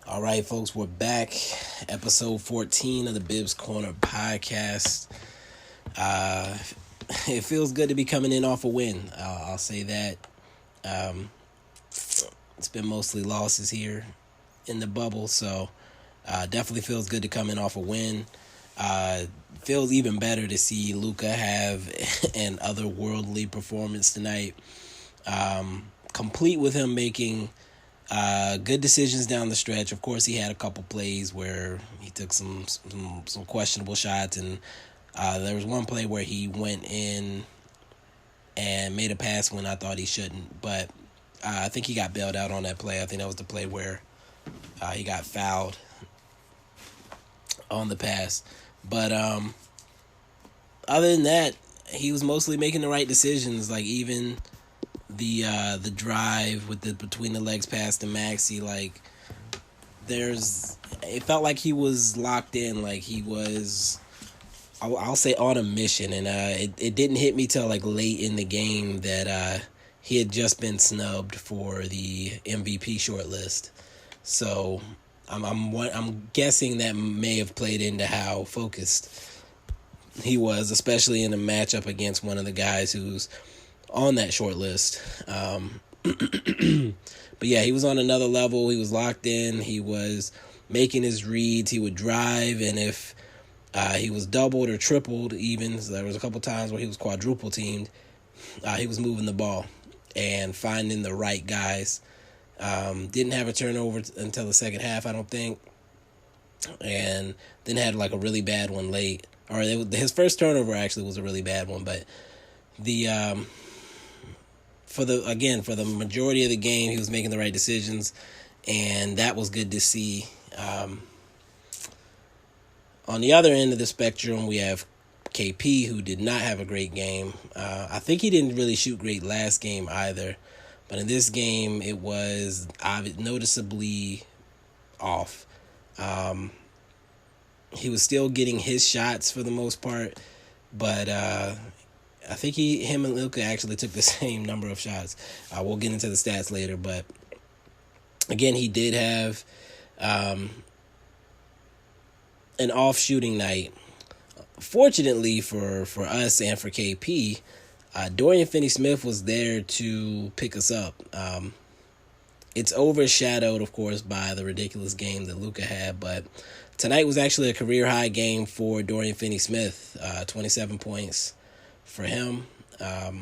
All right, folks, we're back. Episode 14 of the Bibs Corner podcast. It feels good to be coming in off a win. I'll say that. It's been mostly losses here in the bubble, so definitely feels good to come in off a win. Feels even better to see Luka have an otherworldly performance tonight, complete with him making good decisions down the stretch. Of course, he had a couple plays where he took some questionable shots, and there was one play where he went in and made a pass when I thought he shouldn't. But I think he got bailed out on that play. I think that was the play where he got fouled on the pass. But other than that, he was mostly making the right decisions. Like even the drive with the between the legs pass to Maxey, like it felt like he was locked in, like he was, I'll say, on a mission. And it didn't hit me till like late in the game that he had just been snubbed for the MVP shortlist. So I'm guessing that may have played into how focused he was, especially in a matchup against one of the guys who's on that short list. But yeah, he was on another level. He was locked in. He was making his reads. He would drive, and if he was doubled or tripled even, so there was a couple times where he was quadruple teamed, he was moving the ball and finding the right guys. Didn't have a turnover until the second half, I don't think, and then had like a really bad one late. Or his first turnover actually was a really bad one, but for the majority of the game, he was making the right decisions, and that was good to see. On the other end of the spectrum, we have KP, who did not have a great game. I think he didn't really shoot great last game either, but in this game, it was noticeably off. He was still getting his shots for the most part, but I think him and Luka actually took the same number of shots. We'll get into the stats later, but again, he did have an off shooting night. Fortunately for us and for KP, Dorian Finney-Smith was there to pick us up. It's overshadowed, of course, by the ridiculous game that Luka had, but tonight was actually a career-high game for Dorian Finney-Smith, 27 points for him, a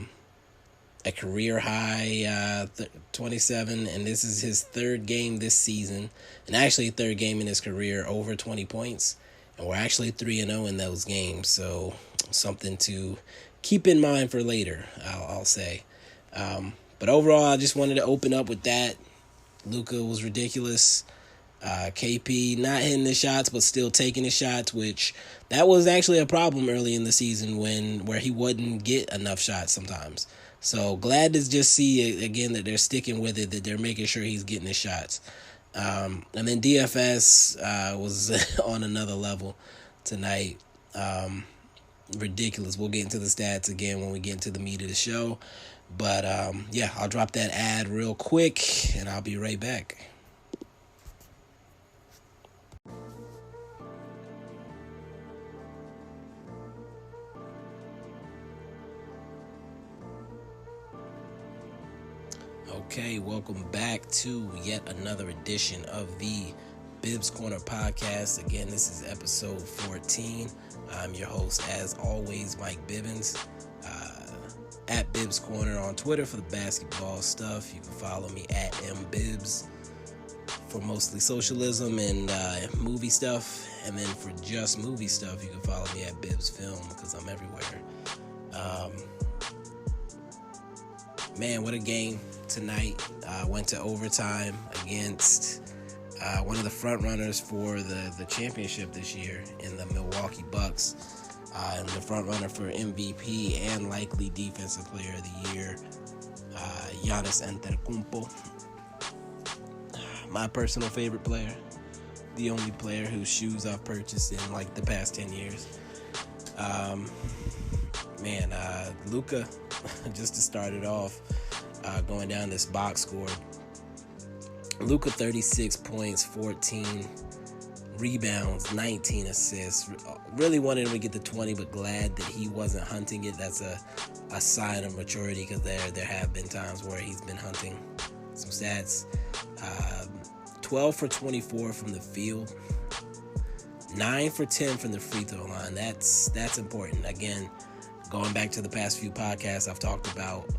career-high 27, and this is his third game this season, and actually third game in his career over 20 points, and we're actually 3-0 in those games, so something to keep in mind for later, I'll say. But overall, I just wanted to open up with that. Luka was ridiculous. KP not hitting the shots, but still taking the shots, which that was actually a problem early in the season where he wouldn't get enough shots sometimes. So glad to just see again that they're sticking with it, that they're making sure he's getting his shots. And then DFS was on another level tonight. Ridiculous. We'll get into the stats again when we get into the meat of the show. But yeah, I'll drop that ad real quick and I'll be right back. Okay, welcome back to yet another edition of the Bibs Corner podcast. Again, this is episode 14. I'm your host, as always, Mike Bibbins, at Bibs Corner on Twitter for the basketball stuff. You can follow me at MBibs for mostly socialism and movie stuff. And then for just movie stuff, you can follow me at Bibs Film because I'm everywhere. Man, what a game tonight. Went to overtime against one of the front runners for the championship this year in the Milwaukee Bucks, and the front runner for MVP and likely Defensive Player of the Year, Giannis Antetokounmpo. My personal favorite player, the only player whose shoes I've purchased in like the past 10 years. Luka, just to start it off, going down this box score, Luka 36 points, 14 rebounds, 19 assists. Really wanted him to get to 20, but glad that he wasn't hunting it. That's a sign of maturity, because there have been times where he's been hunting. Some stats: 12 for 24 from the field, 9 for 10 from the free throw line. That's important. Again, going back to the past few podcasts, I've talked about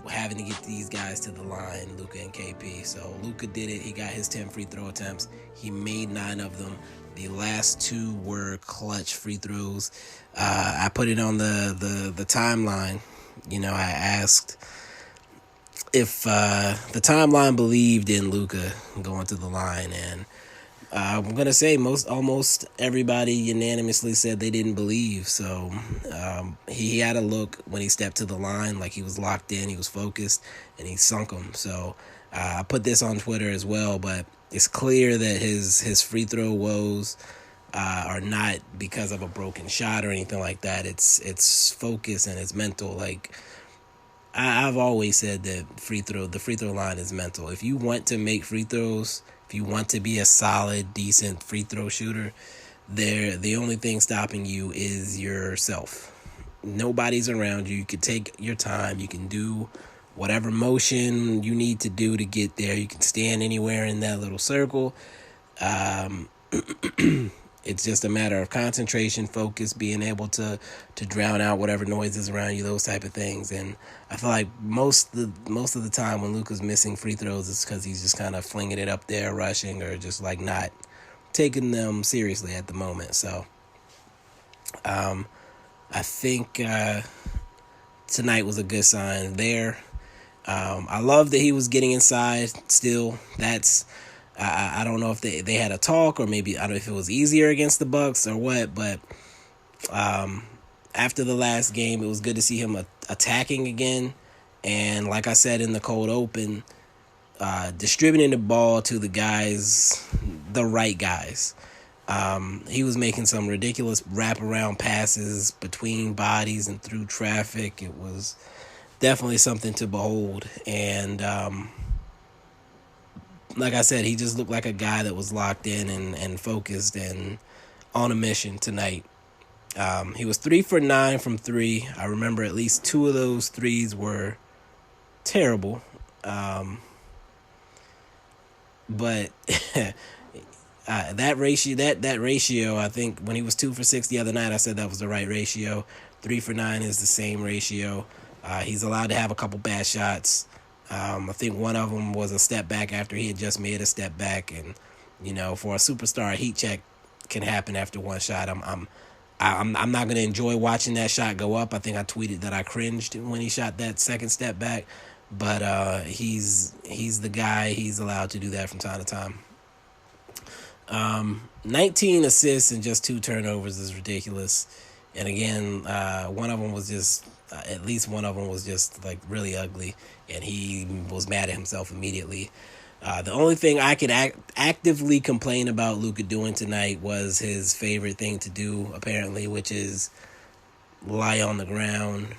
having to get these guys to the line, Luka and KP. So Luka did it. He got his 10 free throw attempts. He made 9 of them. The last 2 were clutch free throws. I put it on the timeline. I asked if the timeline believed in Luka going to the line, and I'm going to say almost everybody unanimously said they didn't believe. So he had a look when he stepped to the line, like he was locked in, he was focused, and he sunk them. So I put this on Twitter as well, but it's clear that his free throw woes are not because of a broken shot or anything like that. It's focus and it's mental. Like I've always said that the free throw line is mental. If you want to make free throws, if you want to be a solid, decent free throw shooter, the only thing stopping you is yourself. Nobody's around you. You can take your time. You can do whatever motion you need to do to get there. You can stand anywhere in that little circle. It's just a matter of concentration, focus, being able to drown out whatever noise is around you, those type of things. And I feel like most of the time when Luka's missing free throws, it's because he's just kind of flinging it up there, rushing, or just like not taking them seriously at the moment. So I think tonight was a good sign there. I love that he was getting inside still. I don't know if they had a talk, or maybe I don't know if it was easier against the Bucks or what, but after the last game, it was good to see him attacking again. And like I said in the cold open, distributing the ball to the right guys. He was making some ridiculous wraparound passes between bodies and through traffic. It was definitely something to behold. And like I said, he just looked like a guy that was locked in and focused and on a mission tonight. He was 3 for 9 from 3. I remember at least 2 of those threes were terrible. But that ratio, I think when he was 2 for 6 the other night, I said that was the right ratio. 3 for 9 is the same ratio. He's allowed to have a couple bad shots. I think one of them was a step back after he had just made a step back, and for a superstar, a heat check can happen after one shot. I'm not gonna enjoy watching that shot go up. I think I tweeted that I cringed when he shot that second step back, but he's the guy. He's allowed to do that from time to time. 19 assists and just 2 turnovers is ridiculous. And again, one of them was just. At least one of them was just like really ugly, and he was mad at himself immediately. The only thing I could actively complain about Luka doing tonight was his favorite thing to do, apparently, which is lie on the ground,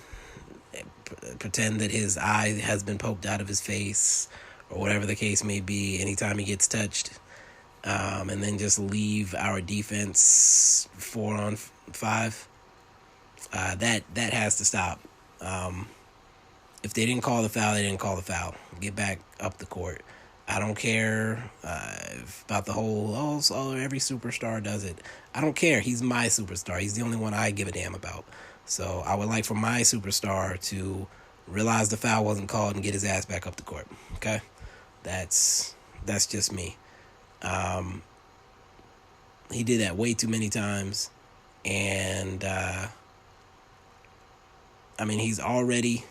pretend that his eye has been poked out of his face, or whatever the case may be, anytime he gets touched, and then just leave our defense 4-on-5. That has to stop. If they didn't call the foul, they didn't call the foul. Get back up the court. I don't care about the whole, every superstar does it. I don't care. He's my superstar. He's the only one I give a damn about. So I would like for my superstar to realize the foul wasn't called and get his ass back up the court. Okay? That's just me. He did that way too many times. And he's already.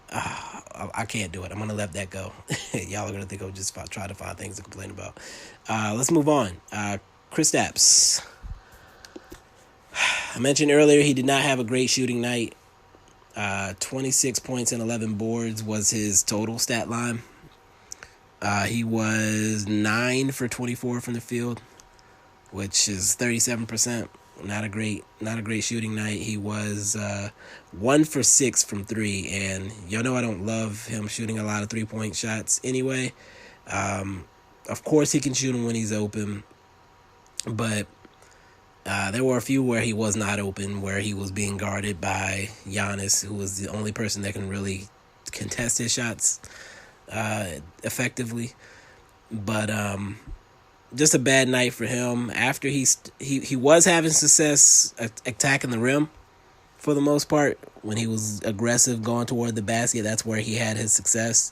I can't do it. I'm gonna let that go. Y'all are gonna think I'm just trying to find things to complain about. Let's move on. Kristaps. I mentioned earlier he did not have a great shooting night. 26 points and 11 boards was his total stat line. He was 9 for 24 from the field, which is 37%. Not a great shooting night. He was 1 for 6 from 3, and y'all know I don't love him shooting a lot of 3-point shots anyway. Of course, he can shoot them when he's open, but there were a few where he was not open, where he was being guarded by Giannis, who was the only person that can really contest his shots effectively. But just a bad night for him. After he was having success attacking the rim for the most part. When he was aggressive going toward the basket, that's where he had his success.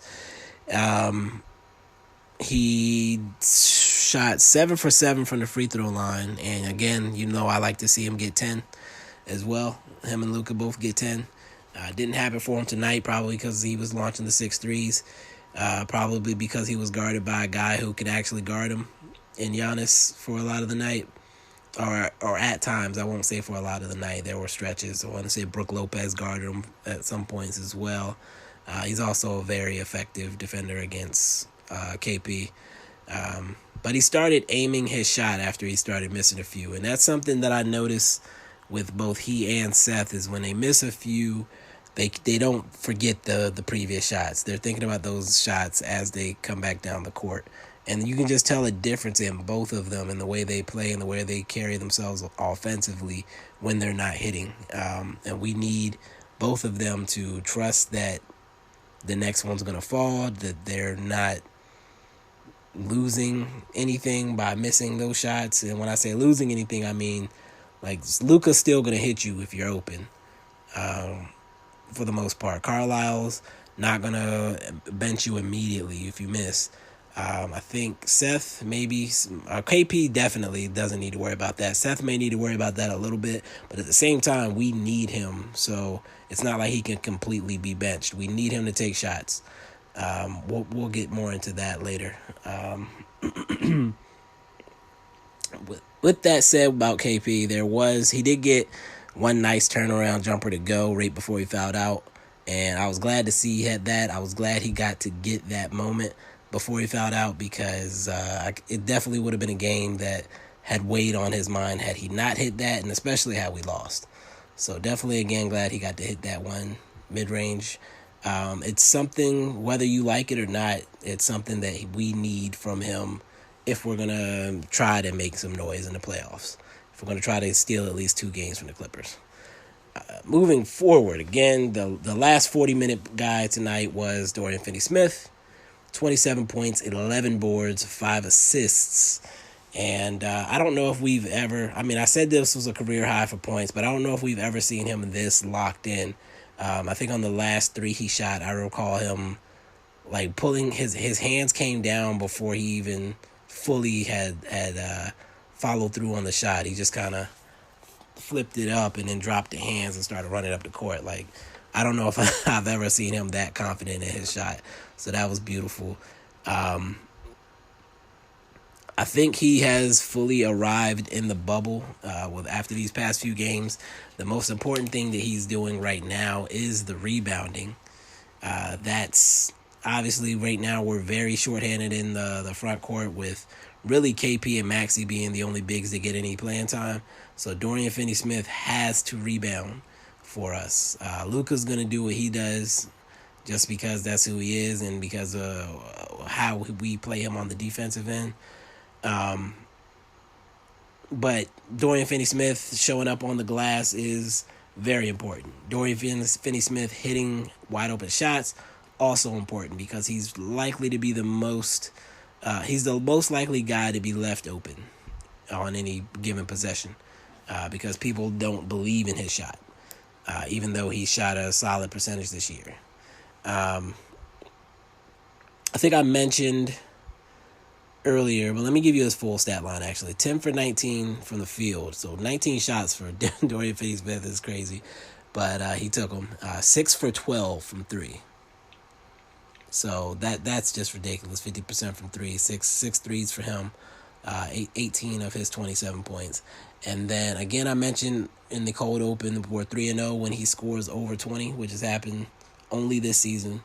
He shot 7 for 7 from the free throw line, and again, I like to see him get 10 as well. Him and Luka both get 10. Didn't happen for him tonight, probably because he was launching the 6 threes. Probably because he was guarded by a guy who could actually guard him in Giannis for a lot of the night, or at times. I won't say for a lot of the night. There were stretches. I want to say Brook Lopez guarded him at some points as well. He's also a very effective defender against KP. But he started aiming his shot after he started missing a few, and that's something that I noticed with both he and Seth, is when they miss a few, they don't forget the previous shots. They're thinking about those shots as they come back down the court. And you can just tell a difference in both of them in the way they play and the way they carry themselves offensively when they're not hitting. And we need both of them to trust that the next one's going to fall, that they're not losing anything by missing those shots. And when I say losing anything, I mean, like, Luka's still going to hit you if you're open, for the most part. Carlisle's not going to bench you immediately if you miss. I think Seth maybe, KP definitely doesn't need to worry about that. Seth may need to worry about that a little bit, but at the same time, we need him. So it's not like he can completely be benched. We need him to take shots. We'll get more into that later. With that said about KP, he did get one nice turnaround jumper to go right before he fouled out, and I was glad to see he had that. I was glad he got to get that moment before he fouled out, because it definitely would have been a game that had weighed on his mind had he not hit that, and especially had we lost. So definitely, again, glad he got to hit that one mid-range. It's something, whether you like it or not, it's something that we need from him if we're going to try to make some noise in the playoffs. If we're going to try to steal at least 2 games from the Clippers. Moving forward, again, the last 40-minute guy tonight was Dorian Finney-Smith. 27 points, 11 boards, 5 assists. And I don't know if we've ever, I said this was a career high for points, but I don't know if we've ever seen him this locked in. I think on the last 3 he shot, I recall him like pulling his hands came down before he even fully had followed through on the shot. He just kind of flipped it up and then dropped the hands and started running up the court. Like, I don't know if I've ever seen him that confident in his shot. So that was beautiful. I think he has fully arrived in the bubble after these past few games. The most important thing that he's doing right now is the rebounding. That's obviously right now we're very shorthanded in the front court, with really KP and Maxey being the only bigs that get any playing time. So Dorian Finney-Smith has to rebound for us. Luka's going to do what he does just because that's who he is and because of how we play him on the defensive end. But Dorian Finney-Smith showing up on the glass is very important. Dorian Finney-Smith hitting wide open shots, also important, because he's likely to be the most likely guy to be left open on any given possession, because people don't believe in his shot, even though he shot a solid percentage this year. I think I mentioned earlier, but let me give you his full stat line, actually. 10 for 19 from the field. So 19 shots for Dorian Finney-Smith is crazy, but he took them. 6 for 12 from 3. So that's just ridiculous. 50% from 3. Six threes for him. 18 of his 27 points. And then, again, I mentioned in the cold open, we're 3-0 when he scores over 20, which has happened only this season.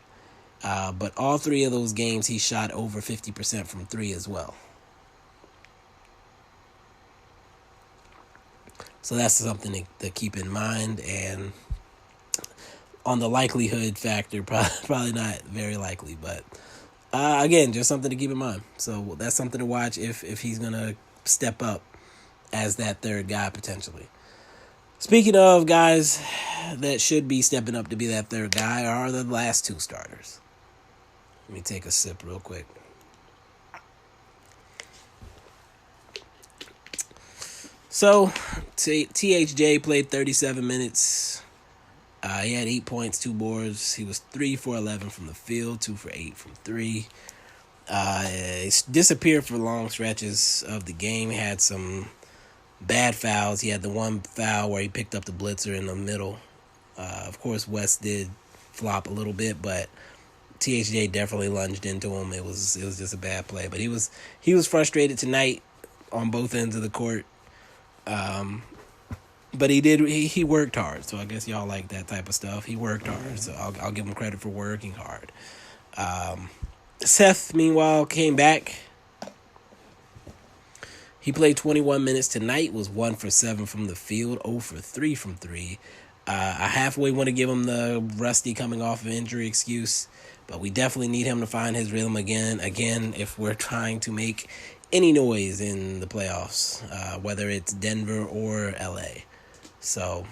But all 3 of those games, he shot over 50% from 3 as well. So that's something to keep in mind. And on the likelihood factor, probably not very likely, but again, just something to keep in mind. So that's something to watch if he's going to step up as that third guy potentially. Speaking of guys that should be stepping up to be that third guy are the last two starters. Let me take a sip real quick. So, THJ played 37 minutes. He had 8 points, 2 boards. He was 3 for 11 from the field, 2 for 8 from 3. He disappeared for long stretches of the game. He had some bad fouls. He had the one foul where he picked up the blitzer in the middle. Of course, West did flop a little bit, but THJ definitely lunged into him. It was just a bad play. But he was frustrated tonight on both ends of the court. But he worked hard, so I guess y'all like that type of stuff. He worked hard, so I'll give him credit for working hard. Seth, meanwhile, came back. He played 21 minutes tonight, was 1 for 7 from the field, 0 for 3 from 3. I halfway want to give him the rusty coming off of injury excuse, but we definitely need him to find his rhythm again, if we're trying to make any noise in the playoffs, whether it's Denver or LA. So,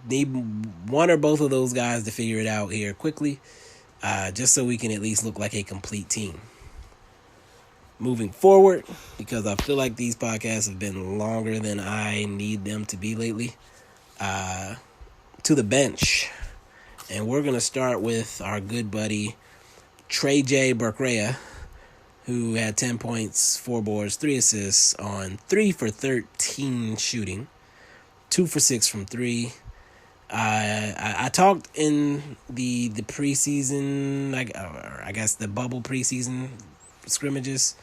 need one or both of those guys to figure it out here quickly, just so we can at least look like a complete team. Moving forward, because I feel like these podcasts have been longer than I need them to be lately, to the bench. And we're going to start with our good buddy, Trey J. Burkrea, who had 10 points, 4 boards, 3 assists on 3 for 13 shooting, 2 for 6 from 3. I talked in the preseason, I guess the bubble preseason scrimmages,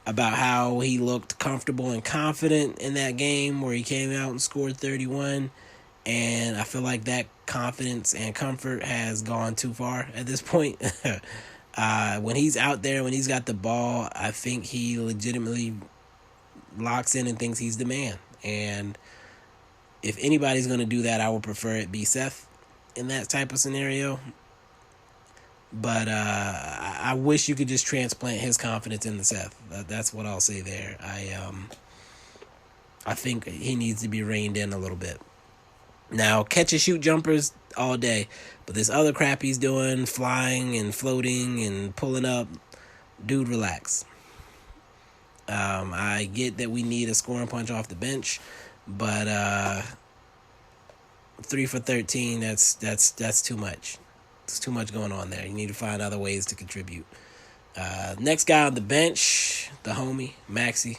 about how he looked comfortable and confident in that game where he came out and scored 31. And I feel like that confidence and comfort has gone too far at this point. When he's out there, when he's got the ball, I think he legitimately locks in and thinks he's the man. And if anybody's going to do that, I would prefer it be Seth in that type of scenario. But I wish you could just transplant his confidence into Seth. That's what I'll say there. I think he needs to be reined in a little bit. Now, catch and shoot jumpers all day. But this other crap he's doing, flying and floating and pulling up, dude, relax. I get that we need a scoring punch off the bench, but 3 for 13, that's too much. There's too much going on there. You need to find other ways to contribute. Next guy on the bench, the homie, Maxey.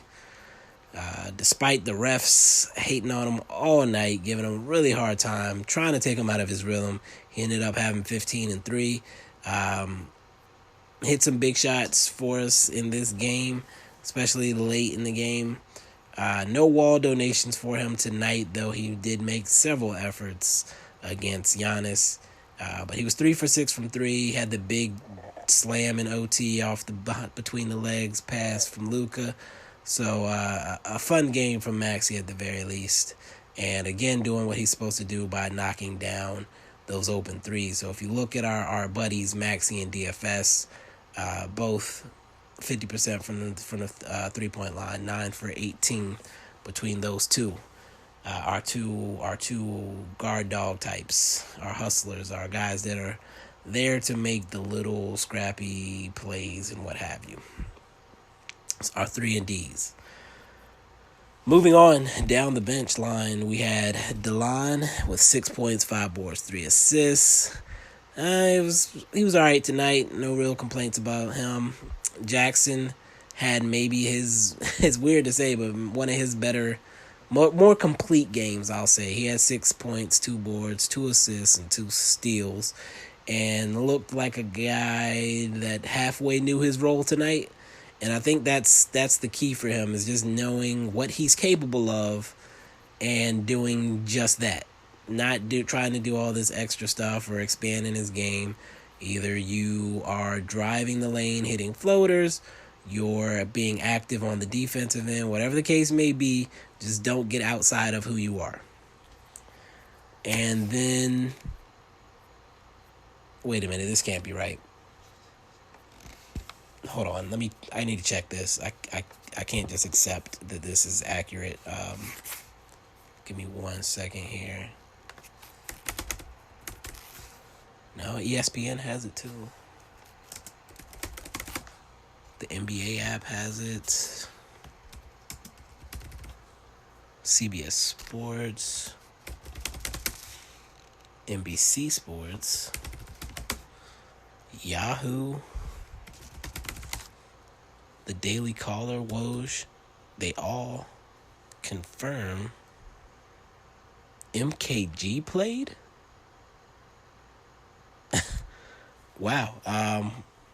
Despite the refs hating on him all night, giving him a really hard time, trying to take him out of his rhythm, he ended up having 15 and 3. Hit some big shots for us in this game, especially late in the game. No wall donations for him tonight, though he did make several efforts against Giannis. But he was 3 for 6 from 3. Had the big slam in OT off the between the legs pass from Luka. So a fun game from Maxey at the very least. And again, doing what he's supposed to do by knocking down those open threes. So if you look at our buddies, Maxey and DFS, both 50% from the 3-point line, 9 for 18 between those two. Our two guard dog types, our hustlers, our guys that are there to make the little scrappy plays and what have you. It's our 3 and Ds. Moving on down the bench line, we had DeLon with 6 points, 5 boards, 3 assists. He was all right tonight. No real complaints about him. Jackson had maybe it's weird to say, but one of his better, more complete games, I'll say. He had 6 points, 2 boards, 2 assists, and 2 steals, and looked like a guy that halfway knew his role tonight. And I think that's the key for him, is just knowing what he's capable of and doing just that. Not trying to do all this extra stuff or expanding his game. Either you are driving the lane, hitting floaters, you're being active on the defensive end, whatever the case may be, just don't get outside of who you are. And then, wait a minute, this can't be right. Hold on, I need to check this. I can't just accept that this is accurate. Give me 1 second here. No, ESPN has it too. The NBA app has it. CBS Sports. NBC Sports. Yahoo. The Daily Caller, Woj. They all confirm MKG played? Wow.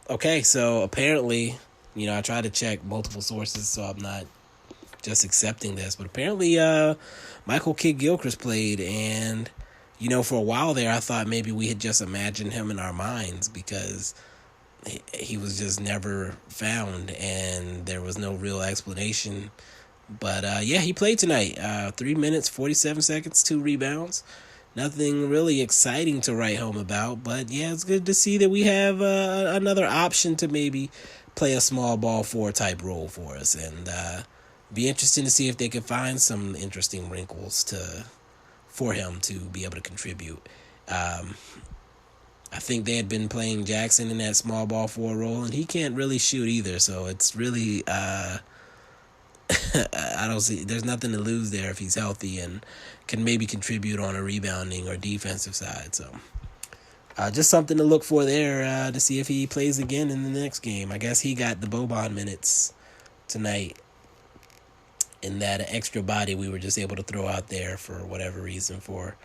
Okay, so apparently, I tried to check multiple sources, so I'm not just accepting this. But apparently, Michael Kidd-Gilchrist played, and, for a while there, I thought maybe we had just imagined him in our minds because he was just never found, and there was no real explanation. But, he played tonight. 3 minutes, 47 seconds, 2 rebounds. Nothing really exciting to write home about, but it's good to see that we have another option to maybe play a small ball 4 type role for us, and be interesting to see if they can find some interesting wrinkles for him to be able to contribute. I think they had been playing Jackson in that small ball 4 role, and he can't really shoot either, so it's really I don't see. There's nothing to lose there if he's healthy and can maybe contribute on a rebounding or defensive side. So, just something to look for there to see if he plays again in the next game. I guess he got the Boban minutes tonight, in that extra body we were just able to throw out there for whatever reason for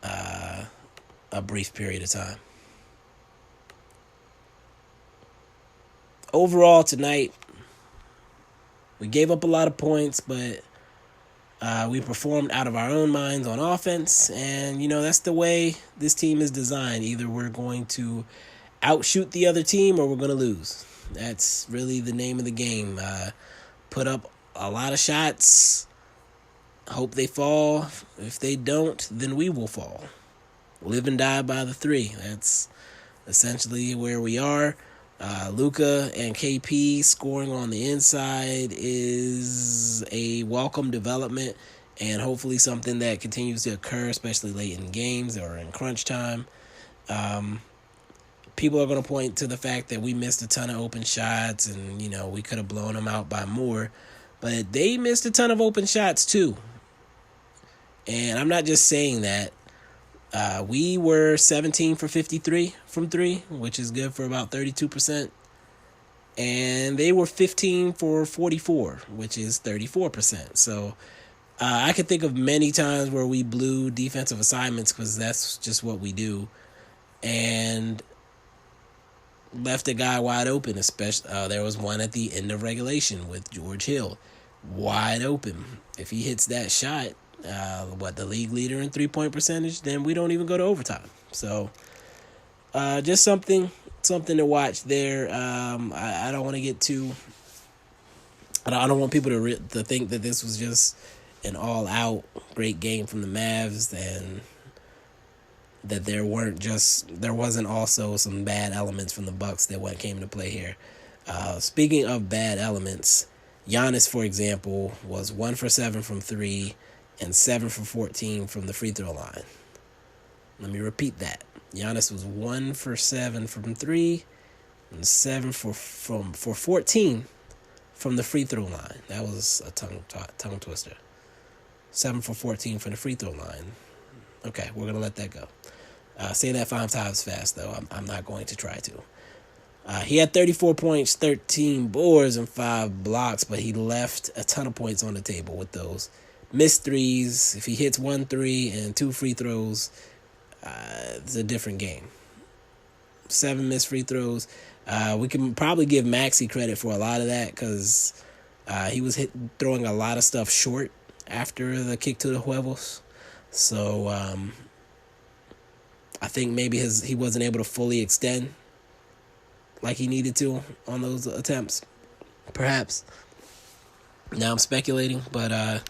a brief period of time. Overall tonight, we gave up a lot of points, but we performed out of our own minds on offense. And, that's the way this team is designed. Either we're going to outshoot the other team or we're going to lose. That's really the name of the game. Put up a lot of shots. Hope they fall. If they don't, then we will fall. Live and die by the 3. That's essentially where we are. Luka and KP scoring on the inside is a welcome development, and hopefully something that continues to occur, especially late in games or in crunch time. People are going to point to the fact that we missed a ton of open shots, and we could have blown them out by more, but they missed a ton of open shots too. And I'm not just saying that. We were 17 for 53 from 3, which is good for about 32%. And they were 15 for 44, which is 34%. So I could think of many times where we blew defensive assignments because that's just what we do. And left a guy wide open, especially there was one at the end of regulation with George Hill. Wide open. If he hits that shot, the league leader in 3-point percentage, then we don't even go to overtime. So just something to watch there. I don't want to get too. I don't want people to think that this was just an all-out great game from the Mavs, and that there wasn't also some bad elements from the Bucks that came to play here. Speaking of bad elements, Giannis, for example, was 1 for 7 from 3. And 7 for 14 from the free throw line. Let me repeat that. Giannis was 1 for 7 from 3 and 7 for 14 from the free throw line. That was a tongue twister. 7 for 14 from the free throw line. Okay, we're going to let that go. Say that 5 times fast, though. I'm not going to try to. He had 34 points, 13 boards, and 5 blocks, but he left a ton of points on the table with those. Missed threes. If he hits 1 3 and 2 free throws, it's a different game. 7 missed free throws. We can probably give Maxey credit for a lot of that because he was throwing a lot of stuff short after the kick to the huevos. So I think maybe he wasn't able to fully extend like he needed to on those attempts. perhaps. Now I'm speculating, but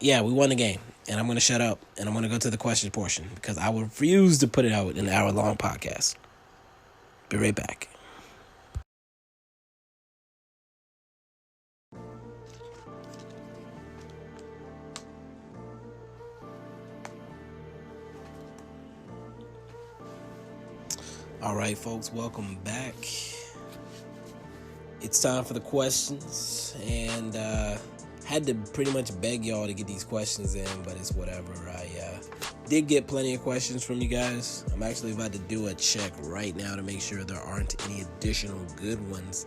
yeah, we won the game. And I'm going to shut up, and I'm going to go to the question portion, because I will refuse to put it out in an hour-long podcast. Be right back. All right, folks, welcome back. It's time for the questions, and had to pretty much beg y'all to get these questions in, but it's whatever. I did get plenty of questions from you guys. I'm actually about to do a check right now to make sure there aren't any additional good ones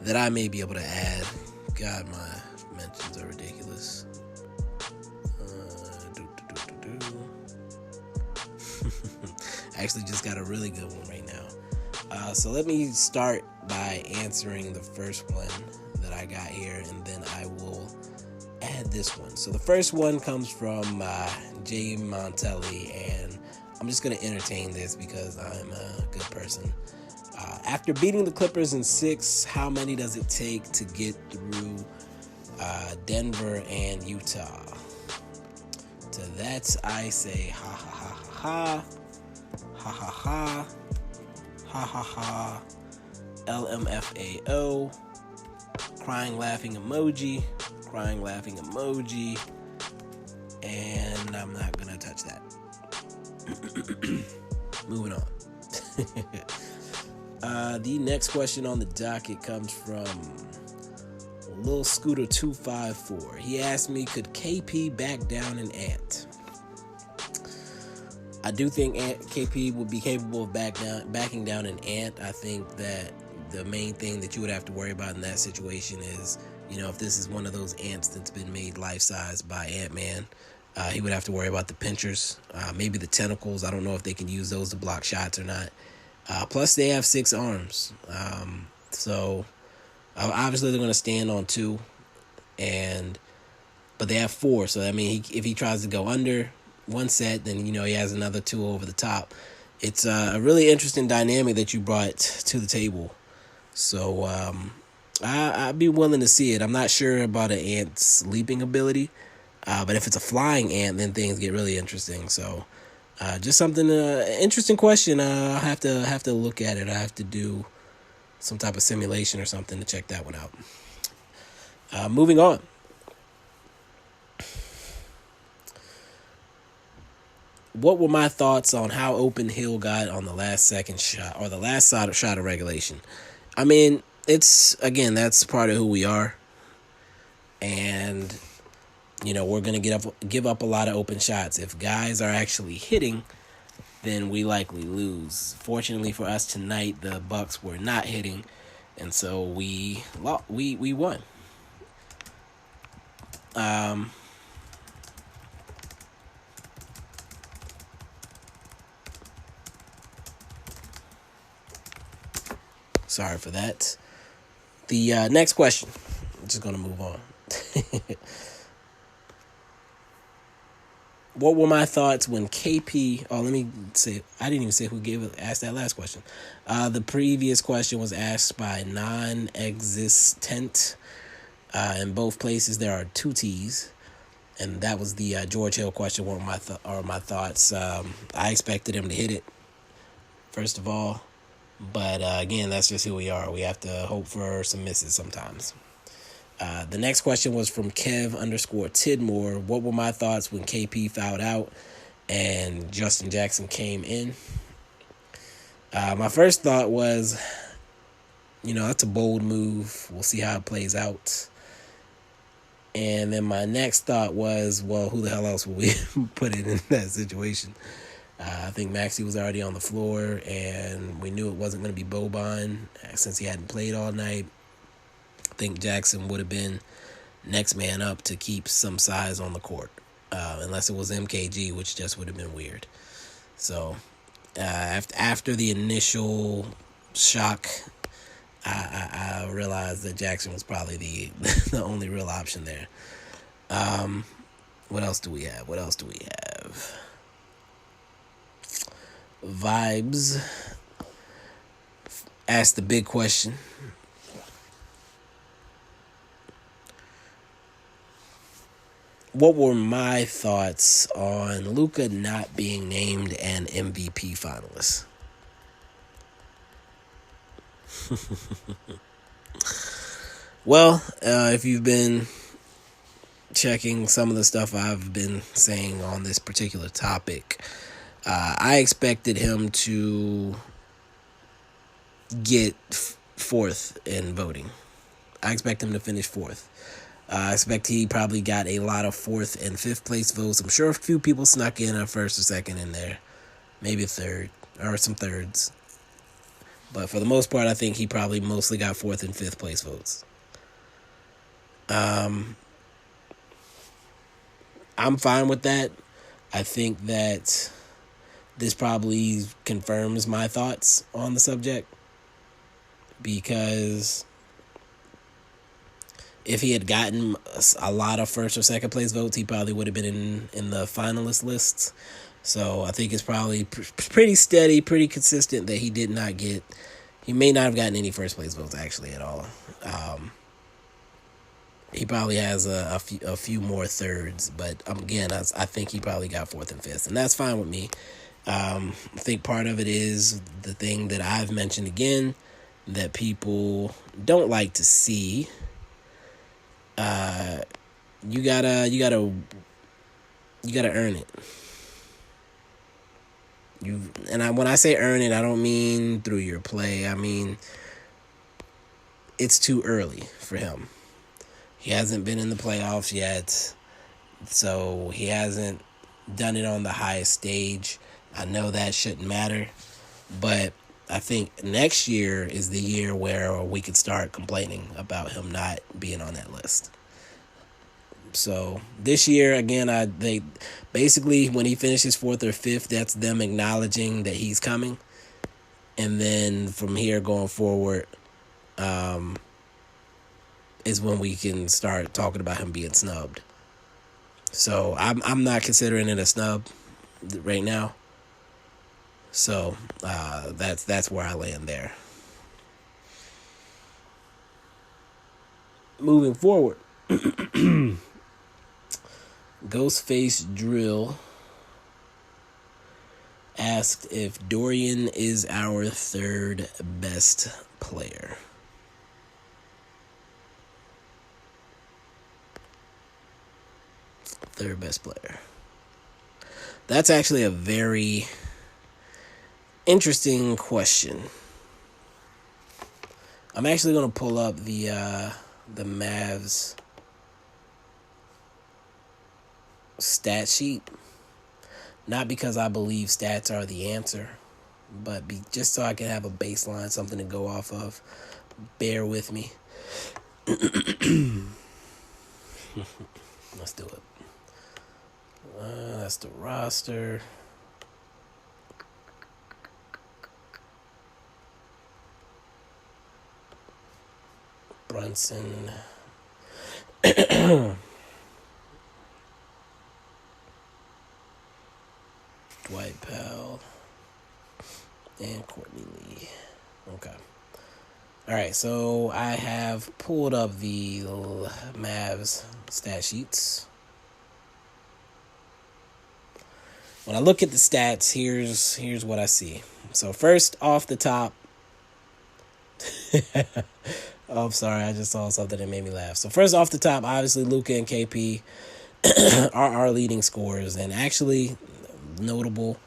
that I may be able to add. God, my mentions are ridiculous. I actually just got a really good one right now. So let me start by answering the first one that I got here, and then I will add this one. So the first one comes from Jay Montelli, and I'm just going to entertain this because I'm a good person. After beating the Clippers in 6, how many does it take to get through Denver and Utah? To that I say ha ha ha ha ha ha ha ha ha ha LMFAO, crying laughing emoji, and I'm not gonna touch that. Moving on. The next question on the docket comes from Lil Scooter 254. He asked me, could KP back down an Ant? I do think KP would be capable of backing down an Ant. I think that the main thing that you would have to worry about in that situation is, if this is one of those ants that's been made life-size by Ant-Man, he would have to worry about the pinchers, maybe the tentacles. I don't know if they can use those to block shots or not. Plus, they have 6 arms. So, obviously, they're going to stand on 2. But they have 4. So, I mean, if he tries to go under one set, then, he has another 2 over the top. It's a really interesting dynamic that you brought to the table. So, I'd be willing to see it. I'm not sure about an ant's leaping ability. But if it's a flying ant, then things get really interesting. So, just something, interesting question. I'll have to look at it. I have to do some type of simulation or something to check that one out. Moving on. What were my thoughts on how open Hill got on the last second shot, or the last shot of regulation? I mean, that's part of who we are. And, we're going to give up a lot of open shots. If guys are actually hitting, then we likely lose. Fortunately for us tonight, the Bucks were not hitting, and so we won. Sorry for that. The next question. I'm just going to move on. What were my thoughts when KP... Oh, let me say... I didn't even say who asked that last question. The previous question was asked by non-existent. In both places, there are 2 T's. And that was the George Hill question. What were my thoughts? I expected him to hit it, first of all. But, again, that's just who we are. We have to hope for some misses sometimes. The next question was from Kev_Tidmore. What were my thoughts when KP fouled out and Justin Jackson came in? My first thought was, that's a bold move. We'll see how it plays out. And then my next thought was, well, who the hell else would we put in that situation? I think Maxey was already on the floor, and we knew it wasn't going to be Boban since he hadn't played all night. I think Jackson would have been next man up to keep some size on the court, unless it was MKG, which just would have been weird. So after the initial shock, I realized that Jackson was probably the only real option there. What else do we have? Vibes asked the big question. what were my thoughts on Luka not being named an MVP finalist? Well, if you've been checking some of the stuff I've been saying on this particular topic, I expected him to get fourth in voting. I expect him to finish fourth. I expect he probably got a lot of fourth and fifth place votes. I'm sure a few people snuck in a first or second in there, maybe a third or some thirds. But for the most part, I think he probably mostly got fourth and fifth place votes. I'm fine with that. I think that this probably confirms my thoughts on the subject, because if he had gotten a lot of first or second place votes, he probably would have been in the finalist lists. So I think it's probably pretty steady, pretty consistent that he did not get. He may not have gotten any first place votes actually at all. He probably has a few more thirds, but again, I think he probably got fourth and fifth, and that's fine with me. I think part of it is the thing that I've mentioned again that people don't like to see. You gotta earn it. When I say earn it, I don't mean through your play. I mean, it's too early for him. He hasn't been in the playoffs yet, so he hasn't done it on the highest stage. I know that shouldn't matter, but I think next year is the year where we could start complaining about him not being on that list. So this year, again, they basically, when he finishes fourth or fifth, that's them acknowledging that he's coming. And then from here going forward, is when we can start talking about him being snubbed. So I'm not considering it a snub right now. So that's where I land there. Moving forward, Ghostface Drill asked if Dorian is our third best player. Third best player. That's actually a very interesting question. I'm actually going to pull up the Mavs stat sheet. Not because I believe stats are the answer, but just so I can have a baseline, something to go off of. Bear with me. Let's do it. That's the roster. Brunson. Dwight Powell. And Courtney Lee. Okay. All right, so I have pulled up the Mavs stat sheets. When I look at the stats, here's what I see. So first off the top, oh, I'm sorry, I just saw something that made me laugh. So first off the top, obviously Luka and KP are our leading scorers, and actually notable,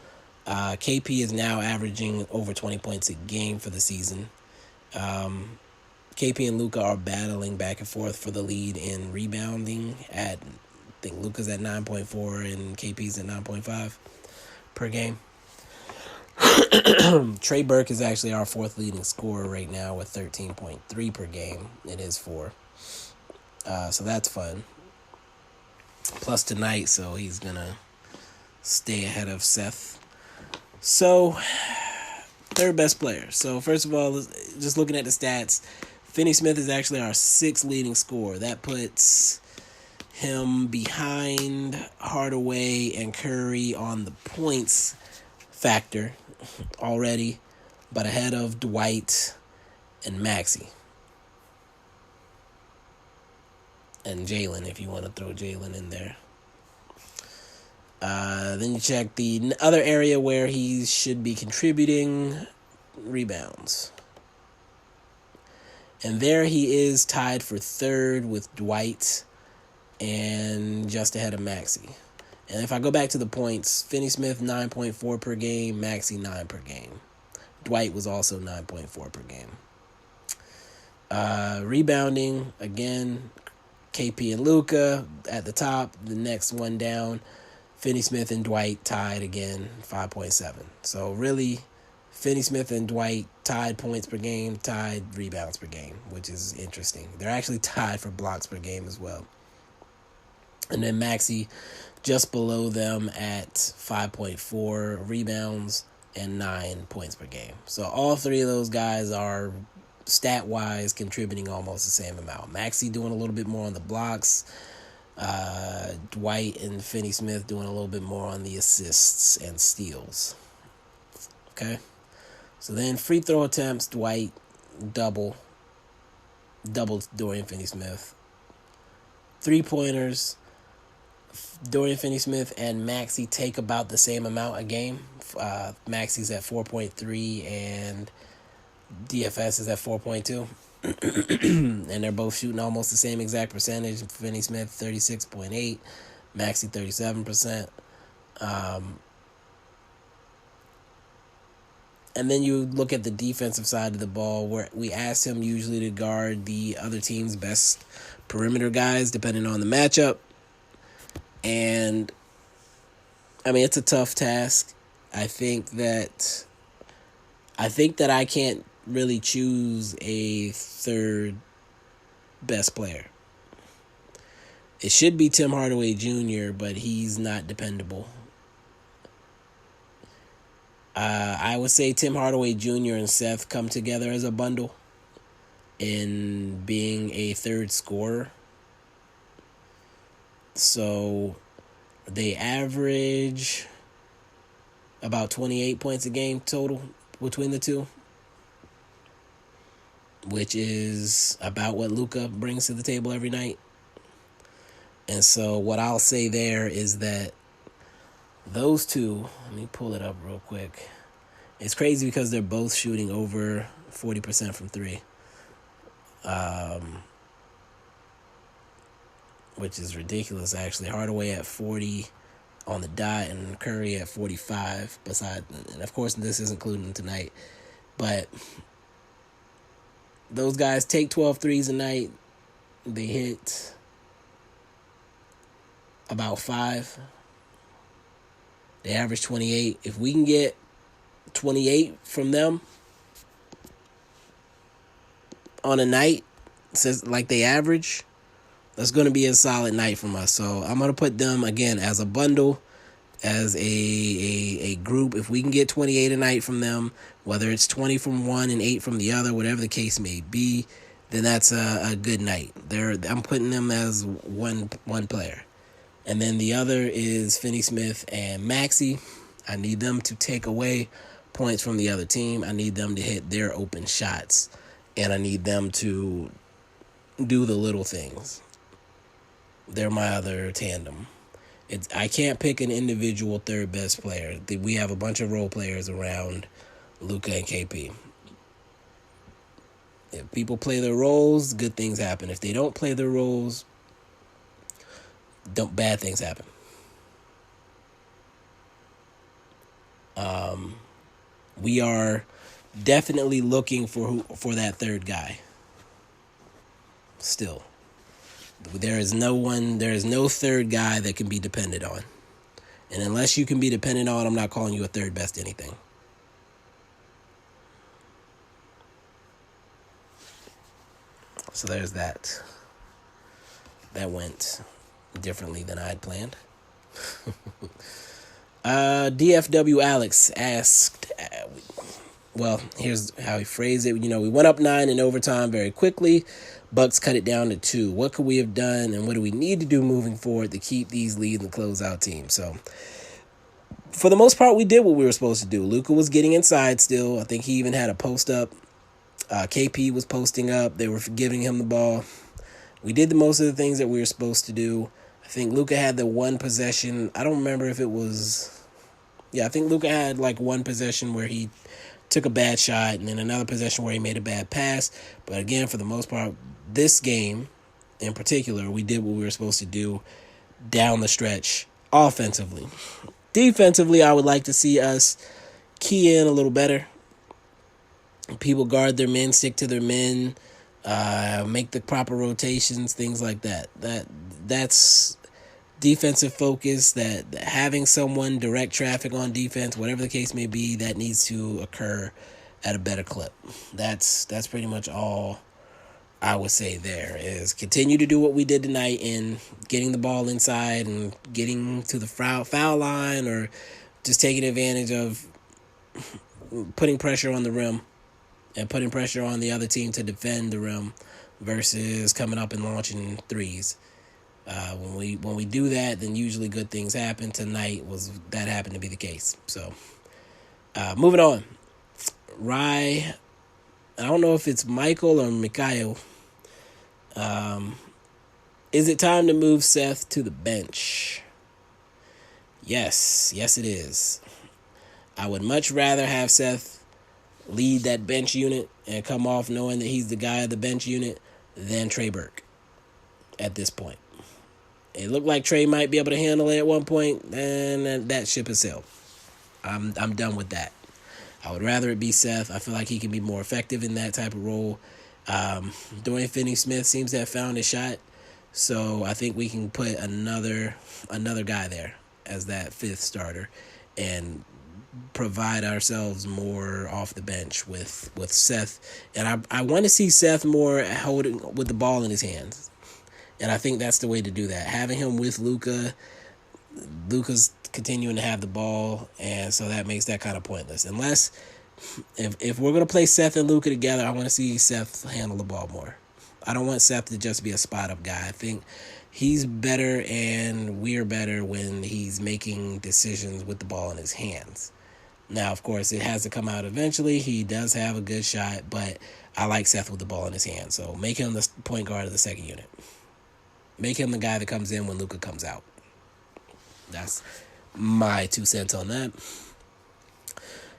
KP is now averaging over 20 points a game for the season. KP and Luka are battling back and forth for the lead in rebounding. I think Luka's at 9.4 and KP's at 9.5 per game. Trey Burke is actually our fourth leading scorer right now with 13.3 per game in his four. So that's fun. Plus tonight, so he's going to stay ahead of Seth. So, third best player. So, first of all, just looking at the stats, Finney Smith is actually our sixth leading scorer. That puts him behind Hardaway and Curry on the points factor already, but ahead of Dwight and Maxey. And Jalen, if you want to throw Jalen in there. Then you check the other area where he should be contributing, rebounds. And there he is, tied for third with Dwight and just ahead of Maxey. And if I go back to the points, Finney-Smith 9.4 per game, Maxey 9 per game. Dwight was also 9.4 per game. Rebounding, again, KP and Luka at the top. The next one down, Finney-Smith and Dwight tied again, 5.7. So really, Finney-Smith and Dwight tied points per game, tied rebounds per game, which is interesting. They're actually tied for blocks per game as well. And then Maxey just below them at 5.4 rebounds and 9 points per game. So all three of those guys are stat-wise contributing almost the same amount. Maxey doing a little bit more on the blocks. Dwight and Finney-Smith doing a little bit more on the assists and steals. Okay? So then free throw attempts, Dwight double Dorian Finney-Smith. Three-pointers, Dorian Finney-Smith and Maxey take about the same amount a game. Maxey's at 4.3 and DFS is at 4.2. And they're both shooting almost the same exact percentage. Finney-Smith 36.8, Maxey 37%. And then you look at the defensive side of the ball, where we asked him usually to guard the other team's best perimeter guys, depending on the matchup. And, I mean, it's a tough task. I think that I can't really choose a third best player. It should be Tim Hardaway Jr., but he's not dependable. I would say Tim Hardaway Jr. and Seth come together as a bundle in being a third scorer. So they average about 28 points a game total between the two, which is about what Luka brings to the table every night. And so what I'll say there is that those two, let me pull it up real quick. It's crazy because they're both shooting over 40% from three, which is ridiculous, actually. Hardaway at 40 on the dot and Curry at 45. And of course, this is including tonight. But those guys take 12 threes a night. They hit about 5. They average 28. If we can get 28 from them on a night, says like they average, that's going to be a solid night from us. So I'm going to put them, again, as a bundle, as a group. If we can get 28 a night from them, whether it's 20 from one and 8 from the other, whatever the case may be, then that's a good night. I'm putting them as one player. And then the other is Finney-Smith and Maxey. I need them to take away points from the other team. I need them to hit their open shots. And I need them to do the little things. They're my other tandem. I can't pick an individual third best player. We have a bunch of role players around Luka and KP. If people play their roles, good things happen. If they don't play their roles, bad things happen. We are definitely looking for that third guy. Still, there is no third guy that can be depended on. And unless you can be depended on, I'm not calling you a third best anything. So there's that. That went differently than I had planned. DFW Alex asked, well, here's how he phrased it. We went up 9 in overtime very quickly. Bucks cut it down to 2. What could we have done, and what do we need to do moving forward to keep these leads and close out team? So, for the most part, we did what we were supposed to do. Luka was getting inside still. I think he even had a post up. KP was posting up. They were giving him the ball. We did most of the things that we were supposed to do. I think Luka had the one possession. I don't remember if it was. Yeah, I think Luka had like one possession where he took a bad shot, and then another possession where he made a bad pass. But again, for the most part, this game in particular, we did what we were supposed to do down the stretch offensively. Defensively, I would like to see us key in a little better. People guard their men, stick to their men, make the proper rotations, things like that. That's defensive focus. That having someone direct traffic on defense, whatever the case may be, that needs to occur at a better clip. That's pretty much all I would say there is continue to do what we did tonight in getting the ball inside and getting to the foul line, or just taking advantage of putting pressure on the rim and putting pressure on the other team to defend the rim versus coming up and launching threes. When we do that, then usually good things happen. Tonight that happened to be the case. So moving on. Rye, I don't know if it's Michael or Mikhail. Is it time to move Seth to the bench? Yes it is. I would much rather have Seth lead that bench unit and come off knowing that he's the guy of the bench unit than Trey Burke at this point. It looked like Trey might be able to handle it at one point, and that ship has sailed. I'm done with that. I would rather it be Seth. I feel like he can be more effective in that type of role. Dorian Finney-Smith seems to have found his shot, so I think we can put another guy there as that fifth starter and provide ourselves more off the bench with Seth. And I want to see Seth more holding with the ball in his hands. And I think that's the way to do that. Having him with Luka, Luka's continuing to have the ball, and so that makes that kind of pointless. Unless, if we're going to play Seth and Luka together, I want to see Seth handle the ball more. I don't want Seth to just be a spot-up guy. I think he's better and we're better when he's making decisions with the ball in his hands. Now, of course, it has to come out eventually. He does have a good shot, but I like Seth with the ball in his hands. So make him the point guard of the second unit. Make him the guy that comes in when Luka comes out. That's my 2 cents on that.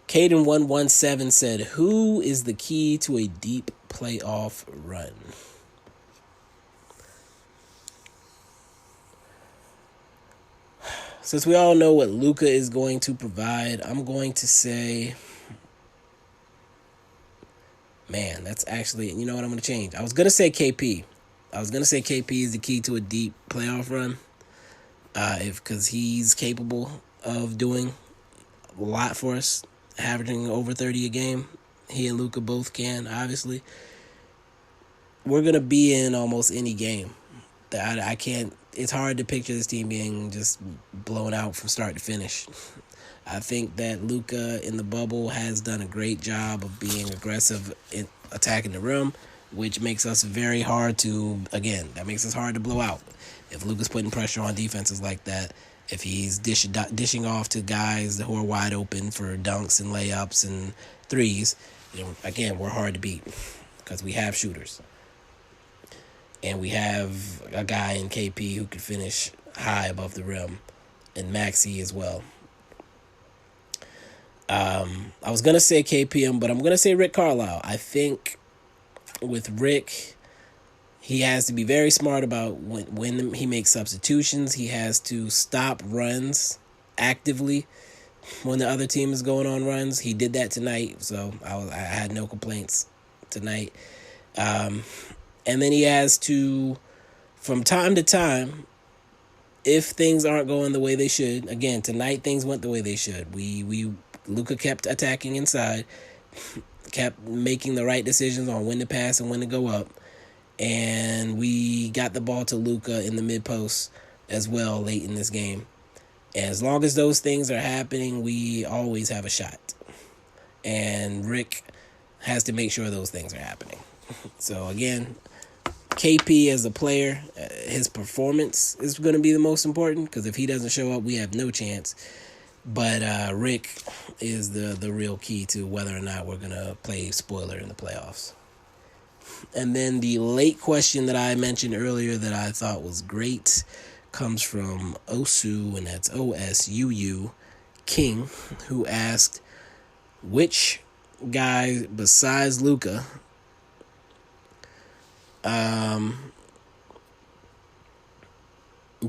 Caden117 said, who is the key to a deep playoff run? Since we all know what Luka is going to provide, I'm going to say, man, that's actually, you know what, I'm going to change. I was going to say KP. KP is the key to a deep playoff run, because he's capable of doing a lot for us, averaging over 30 a game. He and Luka both can, obviously. We're going to be in almost any game. I can't. It's hard to picture this team being just blown out from start to finish. I think that Luka in the bubble has done a great job of being aggressive in attacking the rim, which makes us very hard to, again, that makes us hard to blow out. If Luka's putting pressure on defenses like that, if he's dishing off to guys who are wide open for dunks and layups and threes, again, we're hard to beat because we have shooters. And we have a guy in KP who can finish high above the rim, and Maxey as well. I was going to say KPM, but I'm going to say Rick Carlisle. I think with Rick, he has to be very smart about when he makes substitutions. He has to stop runs actively when the other team is going on runs. He did that tonight, so I had no complaints tonight. And then he has to, from time to time, if things aren't going the way they should, again, tonight things went the way they should. Luka kept attacking inside, kept making the right decisions on when to pass and when to go up, and we got the ball to Luka in the mid-post as well late in this game. And as long as those things are happening, we always have a shot. And Rick has to make sure those things are happening. So again, KP as a player, his performance is going to be the most important, because if he doesn't show up, we have no chance. But Rick is the real key to whether or not we're going to play spoiler in the playoffs. And then the late question that I mentioned earlier that I thought was great comes from Osu, and that's OSUU King, who asked, which guy besides Luka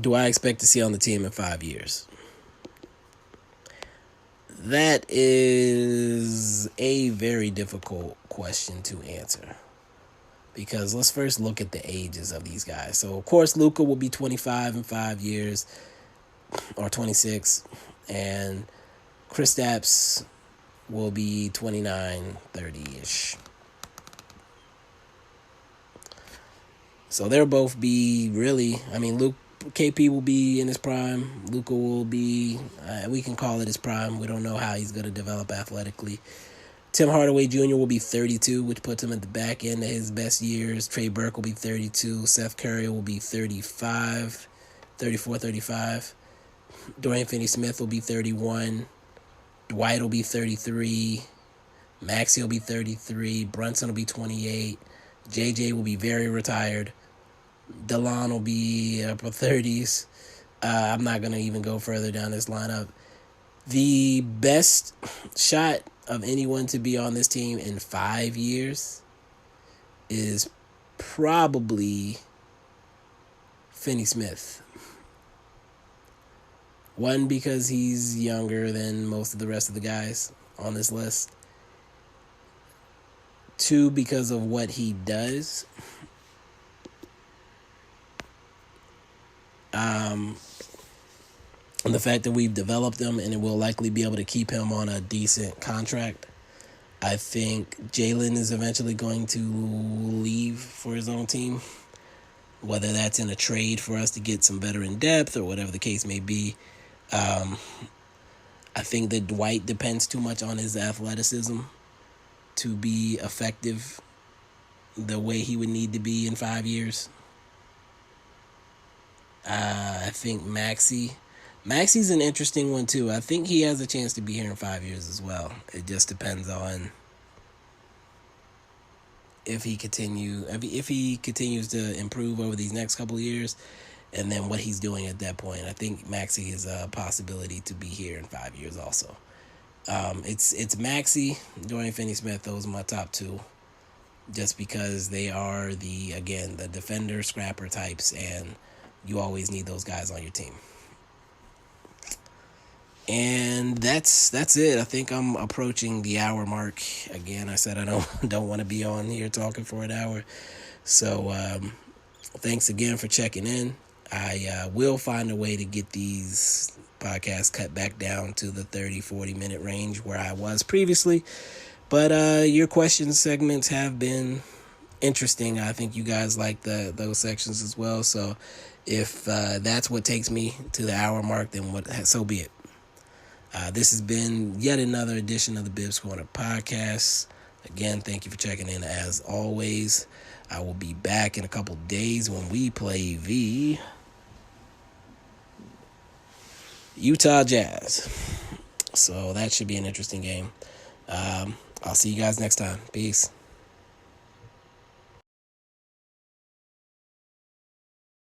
do I expect to see on the team in 5 years? That is a very difficult question to answer, because let's first look at the ages of these guys. So, of course, Luka will be 25 in 5 years, or 26, and Kristaps will be 29, 30-ish. So they'll both be really, KP will be in his prime. Luka will be, we can call it his prime. We don't know how he's going to develop athletically. Tim Hardaway Jr. will be 32, which puts him at the back end of his best years. Trey Burke will be 32. Seth Curry will be 34, 35. Dorian Finney-Smith will be 31. Dwight will be 33. Maxey will be 33. Brunson will be 28. JJ will be very retired. DeLon will be upper 30s. I'm not going to even go further down this lineup. The best shot of anyone to be on this team in 5 years is probably Finney-Smith. One, because he's younger than most of the rest of the guys on this list. Two, because of what he does. And the fact that we've developed him and we'll likely be able to keep him on a decent contract. I think Jalen is eventually going to leave for his own team, whether that's in a trade for us to get some veteran depth or whatever the case may be. I think that Dwight depends too much on his athleticism to be effective the way he would need to be in 5 years. I think Maxey's an interesting one too. I think he has a chance to be here in 5 years as well. It just depends on if he continues to improve over these next couple of years, and then what he's doing at that point. I think Maxey is a possibility to be here in 5 years also. It's Maxey, Dorian Finney-Smith. Those are my top two, just because they are the defender, scrapper types, and you always need those guys on your team. And that's it. I think I'm approaching the hour mark. Again, I said I don't want to be on here talking for an hour. So thanks again for checking in. I will find a way to get these podcasts cut back down to the 30-40 minute range where I was previously. But your question segments have been interesting. I think you guys like those sections as well. So if that's what takes me to the hour mark, then so be it. This has been yet another edition of the Bibbs Corner podcast. Again, thank you for checking in as always. I will be back in a couple days when we play the Utah Jazz. So that should be an interesting game. I'll see you guys next time. Peace.